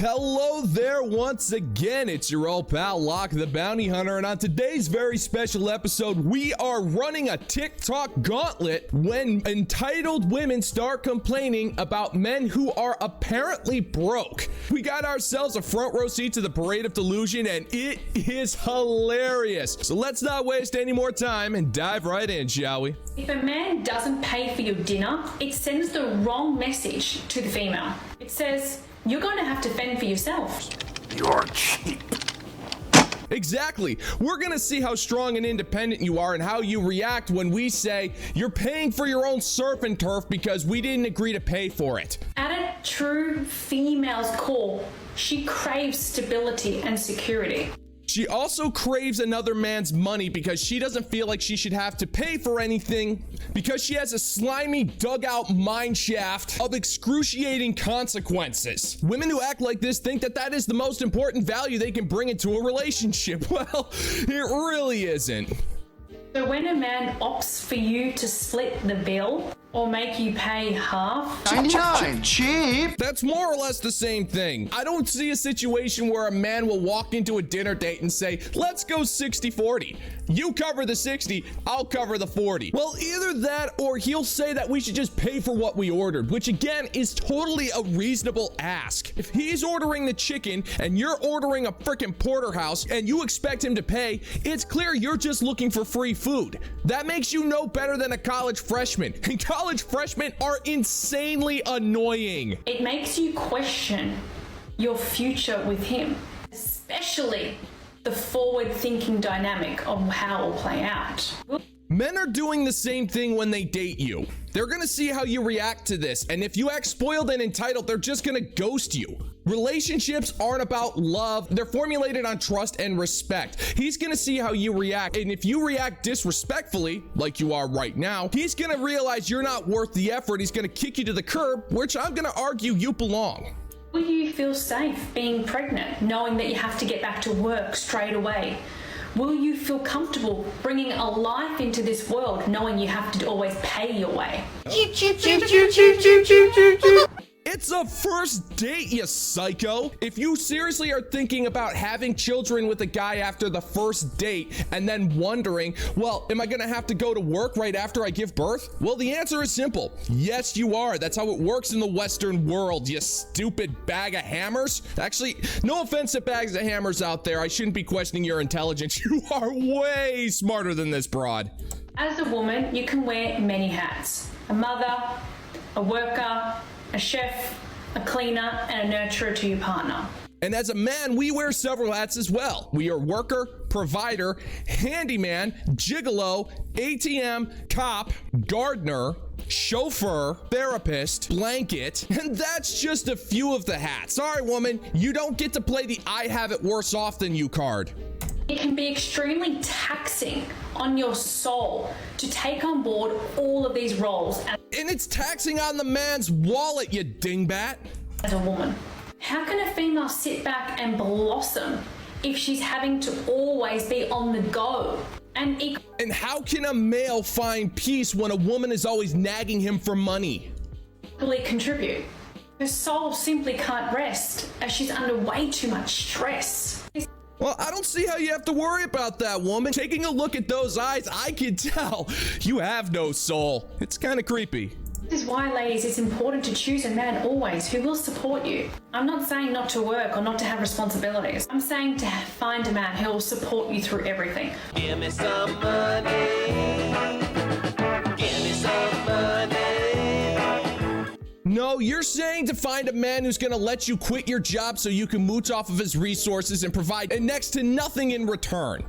Hello there once again, it's your old pal Locke the Bounty Hunter, and on today's very special episode, we are running a TikTok gauntlet when entitled women start complaining about men who are apparently broke. We got ourselves a front row seat to the parade of delusion, and it is hilarious. So let's not waste any more time and dive right in, shall we? If a man doesn't pay for your dinner, it sends the wrong message to the female. It says, you're going to have to fend for yourself. You're cheap. Exactly. We're gonna see how strong and independent you are and how you react when we say you're paying for your own surf and turf because we didn't agree to pay for it. At a true female's core, she craves stability and security. She also craves another man's money because she doesn't feel like she should have to pay for anything because she has a slimy dugout mine shaft of excruciating consequences. Women who act like this think that that is the most important value they can bring into a relationship. Well, it really isn't. So when a man opts for you to split the bill or make you pay half, 99, cheap. That's more or less the same thing. I don't see a situation where a man will walk into a dinner date and say, let's go 60-40. You cover the 60, I'll cover the 40. Well, either that or he'll say that we should just pay for what we ordered, which again is totally a reasonable ask. If he's ordering the chicken and you're ordering a freaking porterhouse and you expect him to pay, it's clear you're just looking for free food. That makes you no better than a college freshman. And college freshmen are insanely annoying. it makes you question your future with him, especially the forward-thinking dynamic of how it will play out. Men are doing the same thing when they date you. They're gonna see how you react to this, and if you act spoiled and entitled, they're just gonna ghost you. Relationships aren't about love, they're formulated on trust and respect. He's gonna see how you react, and if you react disrespectfully, like you are right now, he's gonna realize you're not worth the effort. He's gonna kick you to the curb, which I'm gonna argue you belong. Will you feel safe being pregnant, knowing that you have to get back to work straight away? Will you feel comfortable bringing a life into this world, knowing you have to always pay your way? It's a first date, you psycho. If you seriously are thinking about having children with a guy after the first date and then wondering, well, am I gonna have to go to work right after I give birth? Well, the answer is simple. Yes, you are. That's how it works in the Western world, you stupid bag of hammers. Actually, no offense to bags of hammers out there. I shouldn't be questioning your intelligence. You are way smarter than this broad. As a woman, you can wear many hats. A mother, a worker, a chef, a cleaner, and a nurturer to your partner. And as a man, we wear several hats as well. We are worker, provider, handyman, gigolo, ATM, cop, gardener, chauffeur, therapist, blanket, and that's just a few of the hats. Sorry, woman, you don't get to play the I have it worse off than you card. It can be extremely taxing on your soul to take on board all of these roles And it's taxing on the man's wallet, you dingbat. as a woman. How can a female sit back and blossom if she's having to always be on the go? And And how can a male find peace when a woman is always nagging him for money? equally contribute? Her soul simply can't rest as she's under way too much stress. Well, I don't see how you have to worry about that, woman. Taking a look at those eyes, I can tell you have no soul. It's kind of creepy. This is why, ladies, it's important to choose a man always who will support you. I'm not saying not to work or not to have responsibilities. I'm saying to find a man who will support you through everything. Give me some money. Give me some money. No, you're saying to find a man who's gonna let you quit your job so you can mooch off of his resources and provide next to nothing in return.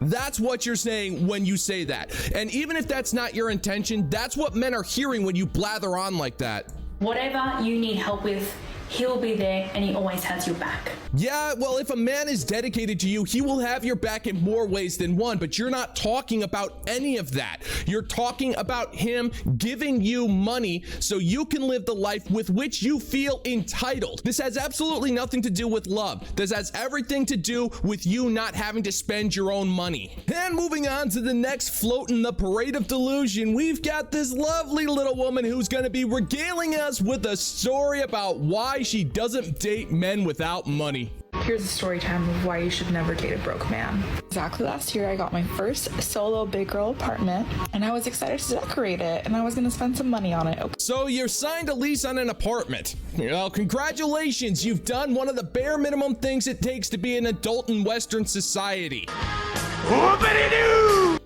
That's what you're saying when you say that. And even if that's not your intention, that's what men are hearing when you blather on like that. Whatever you need help with, he'll be there and he always has your back. Yeah, well, if a man is dedicated to you, he will have your back in more ways than one, but you're not talking about any of that. You're talking about him giving you money so you can live the life with which you feel entitled. This has absolutely nothing to do with love. This has everything to do with you not having to spend your own money. And moving on to the next float in the parade of delusion, we've got this lovely little woman who's going to be regaling us with a story about why why she doesn't date men without money. Here's a story time of why you should never date a broke man. Exactly last year, I got my first solo big girl apartment, and I was excited to decorate it, and I was gonna spend some money on it. So you're signed a lease on an apartment. Well, congratulations, you've done one of the bare minimum things it takes to be an adult in Western society. Whoopity-doo!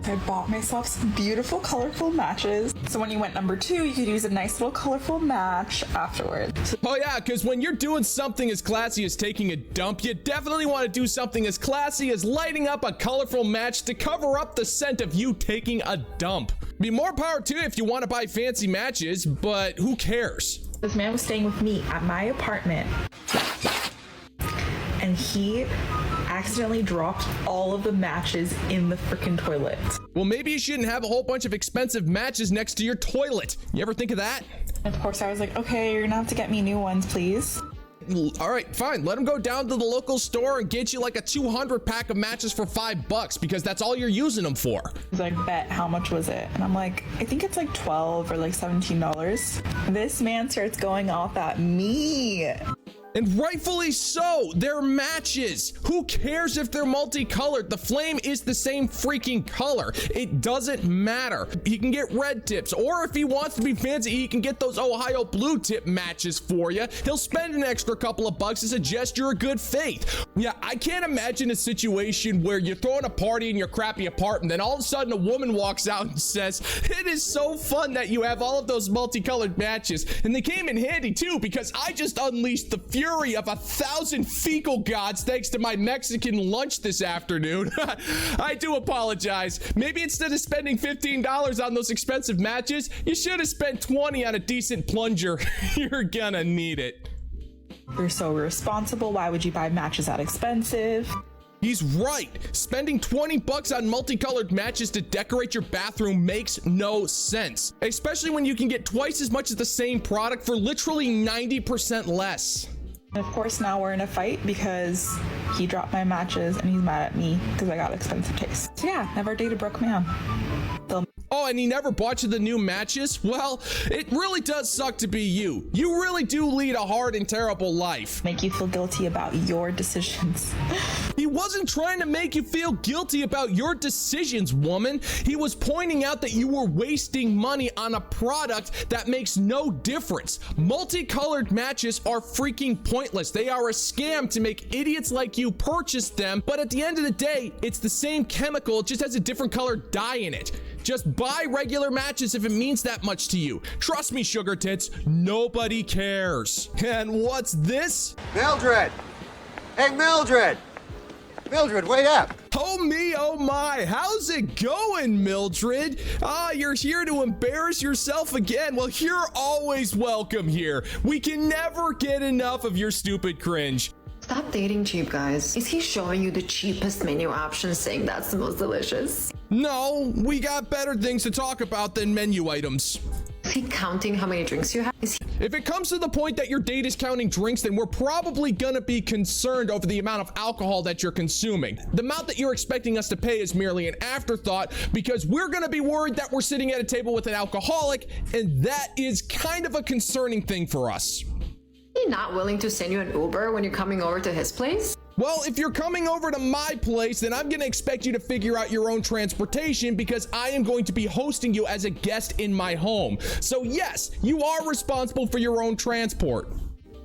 I bought myself some beautiful, colorful matches. So when you went number 2, you could use a nice little colorful match afterwards. Oh yeah, because when you're doing something as classy as taking a dump, you definitely want to do something as classy as lighting up a colorful match to cover up the scent of you taking a dump. Be more power to you if you want to buy fancy matches, but who cares? This man was staying with me at my apartment, and he accidentally dropped all of the matches in the freaking toilet. Well, maybe you shouldn't have a whole bunch of expensive matches next to your toilet. You ever think of that? Of course, I was like, okay, you're gonna have to get me new ones, please. All right, fine. Let him go down to the local store and get you like a 200 pack of matches for $5 because that's all you're using them for. He's like, bet, how much was it? And I'm like, I think it's like $12 or like $17. This man starts going off at me. And rightfully so, they're matches. Who cares if they're multicolored? The flame is the same freaking color. It doesn't matter. He can get red tips, or if he wants to be fancy, he can get those Ohio blue tip matches for you. He'll spend an extra couple of bucks as a gesture of good faith. Yeah, I can't imagine a situation where you're throwing a party in your crappy apartment, then all of a sudden a woman walks out and says, "It is so fun that you have all of those multicolored matches. And they came in handy too, because I just unleashed the fury of 1,000 fecal gods thanks to my Mexican lunch this afternoon." I do apologize. Maybe instead of spending $15 on those expensive matches, you should have spent $20 on a decent plunger. You're gonna need it. You're so irresponsible. Why would you buy matches that expensive? He's right. Spending $20 on multicolored matches to decorate your bathroom makes no sense, especially when you can get twice as much of the same product for literally 90% less. And of course, now we're in a fight because he dropped my matches and he's mad at me because I got expensive taste. So yeah, never date a broke man. They'll Oh, and he never bought you the new matches? Well, it really does suck to be you. You really do lead a hard and terrible life. make you feel guilty about your decisions. He wasn't trying to make you feel guilty about your decisions, woman. He was pointing out that you were wasting money on a product that makes no difference. Multicolored matches are freaking pointless. They are a scam to make idiots like you purchase them, but at the end of the day, it's the same chemical, it just has a different color dye in it. Just buy regular matches if it means that much to you. Trust me, sugar tits, nobody cares. And what's this? Mildred! Hey, Mildred! Mildred, wait up! Oh me, oh my, how's it going, Mildred? You're here to embarrass yourself again. Well, you're always welcome here. We can never get enough of your stupid cringe. Stop dating cheap guys. Is he showing you the cheapest menu option saying that's the most delicious? No, we got better things to talk about than menu items. Is he counting how many drinks you have? If it comes to the point that your date is counting drinks, then we're probably gonna be concerned over the amount of alcohol that you're consuming. The amount that you're expecting us to pay is merely an afterthought because we're gonna be worried that we're sitting at a table with an alcoholic, and that is kind of a concerning thing for us. Is he not willing to send you an Uber when you're coming over to his place? Well, if you're coming over to my place, then I'm gonna expect you to figure out your own transportation because I am going to be hosting you as a guest in my home. So yes, you are responsible for your own transport.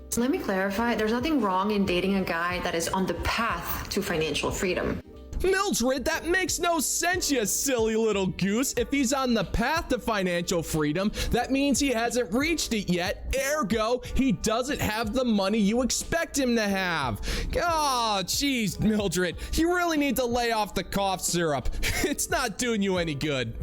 So let me clarify, there's nothing wrong in dating a guy that is on the path to financial freedom. Mildred, that makes no sense, you silly little goose. If he's on the path to financial freedom, that means he hasn't reached it yet. Ergo, he doesn't have the money you expect him to have. Oh, jeez, Mildred, you really need to lay off the cough syrup. It's not doing you any good.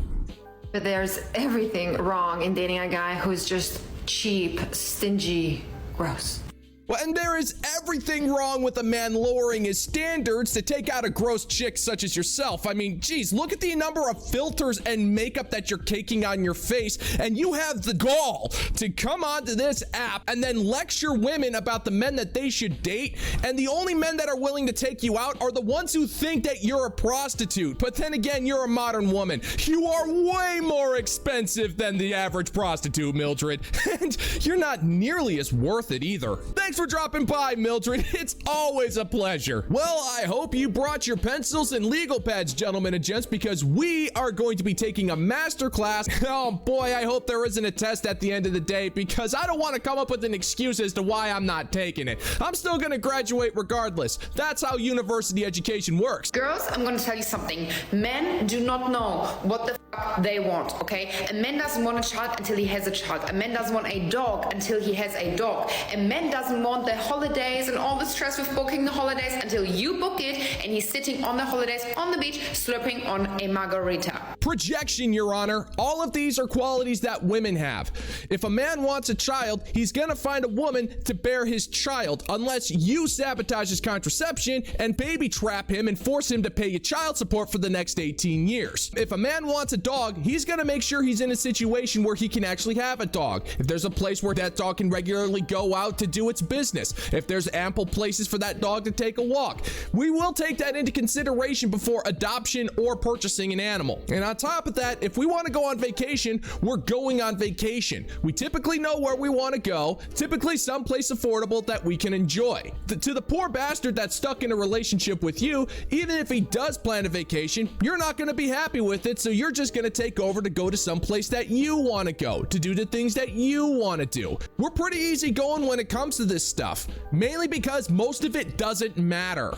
But there's everything wrong in dating a guy who's just cheap, stingy, gross. Well, and there is everything wrong with a man lowering his standards to take out a gross chick such as yourself. I mean, geez, look at the number of filters and makeup that you're caking on your face, and you have the gall to come onto this app and then lecture women about the men that they should date, and the only men that are willing to take you out are the ones who think that you're a prostitute. But then again, you're a modern woman. You are way more expensive than the average prostitute, Mildred, and you're not nearly as worth it either. Thanks for dropping by, Mildred. It's always a pleasure. Well, I hope you brought your pencils and legal pads, gentlemen and gents, because we are going to be taking a master class. Oh boy, I hope there isn't a test at the end of the day, because I don't want to come up with an excuse as to why I'm not taking it. I'm still going to graduate regardless. That's how university education works. Girls, I'm going to tell you something. Men do not know what the fuck they want, okay? A man doesn't want a child until he has a child. A man doesn't want a dog until he has a dog. A man doesn't want the holidays and all the stress with booking the holidays until you book it and he's sitting on the holidays on the beach slurping on a margarita. Projection, Your Honor. All of these are qualities that women have. If a man wants a child, he's gonna find a woman to bear his child, unless you sabotage his contraception and baby trap him and force him to pay you child support for the next 18 years. If a man wants a dog, he's gonna make sure he's in a situation where he can actually have a dog. If there's a place where that dog can regularly go out to do its business, if there's ample places for that dog to take a walk, we will take that into consideration before adoption or purchasing an animal. And on top of that, if we want to go on vacation, we're going on vacation. We typically know where we want to go, typically someplace affordable that we can enjoy. To the poor bastard that's stuck in a relationship with you, even if he does plan a vacation, you're not going to be happy with it, so you're just going to take over to go to someplace that you want to go, to do the things that you want to do. We're pretty easy going when it comes to this stuff, mainly because most of it doesn't matter.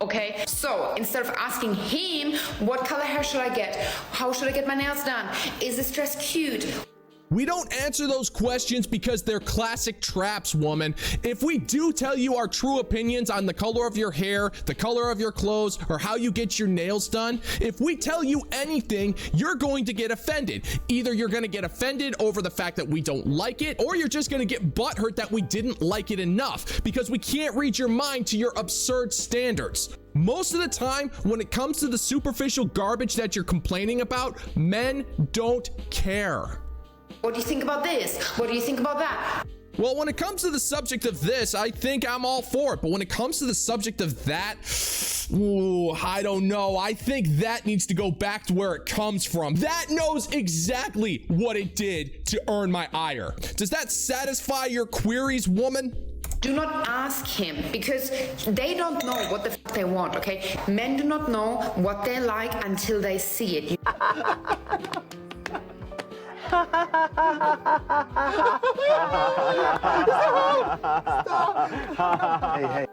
Okay, so instead of asking him, what color hair should I get? How should I get my nails done? Is this dress cute? We don't answer those questions because they're classic traps, woman. If we do tell you our true opinions on the color of your hair, the color of your clothes, or how you get your nails done, if we tell you anything, you're going to get offended. Either you're going to get offended over the fact that we don't like it, or you're just going to get butthurt that we didn't like it enough because we can't read your mind to your absurd standards. Most of the time, when it comes to the superficial garbage that you're complaining about, men don't care. What do you think about this? What do you think about that? Well, when it comes to the subject of this, I think I'm all for it. But when it comes to the subject of that, ooh, I don't know. I think that needs to go back to where it comes from. That knows exactly what it did to earn my ire. Does that satisfy your queries, woman? Do not ask him, because they don't know what the fuck they want, okay? Men do not know what they like until they see it.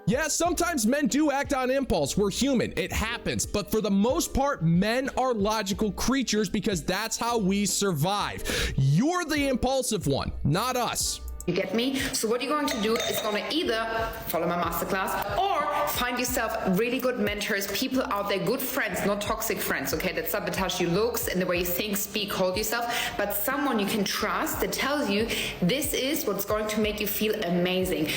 Yeah, sometimes men do act on impulse. We're human. It happens. But for the most part, men are logical creatures because that's how we survive. You're the impulsive one, not us. You get me? So what you're going to do is going to either follow my masterclass or find yourself really good mentors, people out there, good friends, not toxic friends, okay, that sabotage your looks and the way you think, speak, hold yourself, but someone you can trust that tells you this is what's going to make you feel amazing.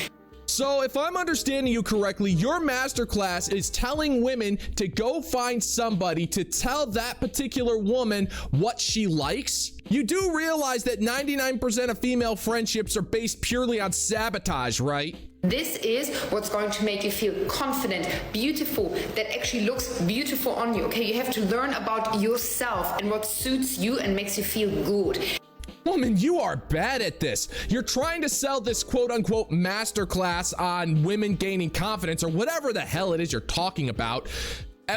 So if I'm understanding you correctly, your masterclass is telling women to go find somebody to tell that particular woman what she likes? You do realize that 99% of female friendships are based purely on sabotage, right? This is what's going to make you feel confident, beautiful, that actually looks beautiful on you, okay? You have to learn about yourself and what suits you and makes you feel good. Woman, you are bad at this. You're trying to sell this quote-unquote masterclass on women gaining confidence or whatever the hell it is you're talking about.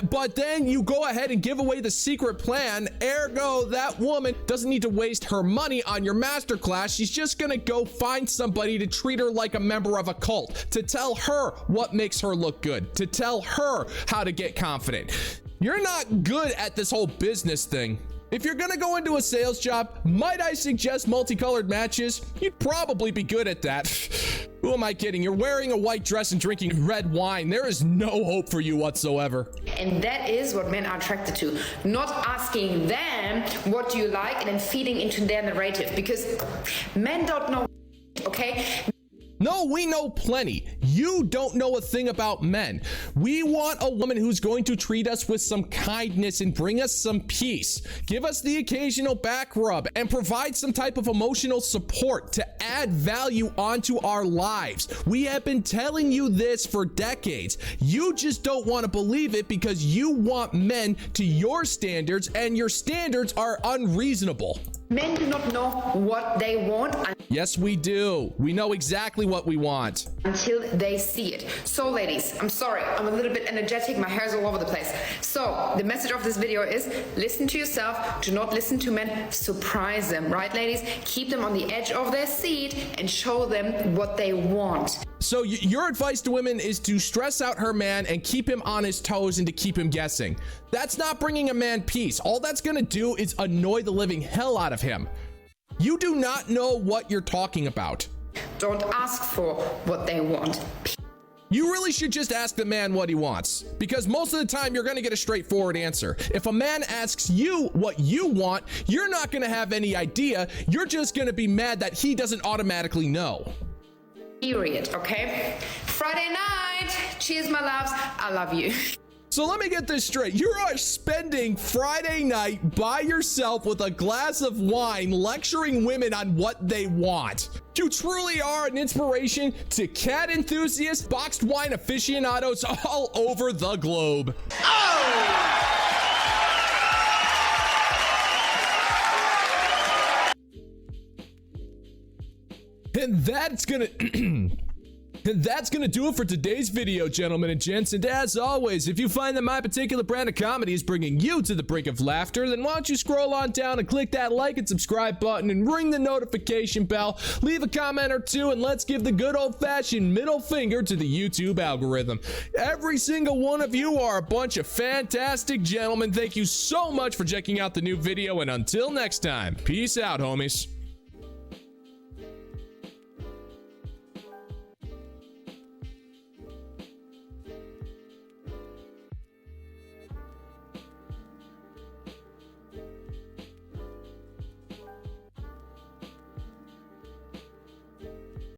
But then you go ahead and give away the secret plan. Ergo, that woman doesn't need to waste her money on your masterclass. She's just gonna go find somebody to treat her like a member of a cult, to tell her what makes her look good, to tell her how to get confident. You're not good at this whole business thing. If you're gonna go into a sales job, might I suggest multicolored matches? You'd probably be good at that. Who am I kidding? You're wearing a white dress and drinking red wine. There is no hope for you whatsoever. And that is what men are attracted to. Not asking them what do you like and then feeding into their narrative, because men don't know, okay? No, we know plenty. You don't know a thing about men. We want a woman who's going to treat us with some kindness and bring us some peace. Give us the occasional back rub and provide some type of emotional support to add value onto our lives. We have been telling you this for decades. You just don't want to believe it because you want men to your standards, and your standards are unreasonable. Men do not know what they want Yes, we do. We know exactly what we want. until they see it. So ladies, I'm sorry, I'm a little bit energetic, my hair's all over the place. So the message of this video is listen to yourself, do not listen to men, surprise them, right ladies? Keep them on the edge of their seat and show them what they want. So your advice to women is to stress out her man and keep him on his toes and to keep him guessing. That's not bringing a man peace. All that's gonna do is annoy the living hell out of him. You do not know what you're talking about. Don't ask for what they want. You really should just ask the man what he wants, because most of the time you're gonna get a straightforward answer. If a man asks you what you want, you're not gonna have any idea. You're just gonna be mad that he doesn't automatically know. Period, okay? Friday night. Cheers, my loves. I love you. So let me get this straight. You are spending Friday night by yourself with a glass of wine lecturing women on what they want. You truly are an inspiration to cat enthusiasts, boxed wine aficionados all over the globe. And that's gonna And that's gonna do it for today's video, gentlemen and gents. And as always, if you find that my particular brand of comedy is bringing you to the brink of laughter, then why don't you scroll on down and click that like and subscribe button and ring the notification bell, leave a comment or two, and let's give the good old-fashioned middle finger to the YouTube algorithm. Every single one of you are a bunch of fantastic gentlemen. Thank you so much for checking out the new video, and until next time, peace out, homies.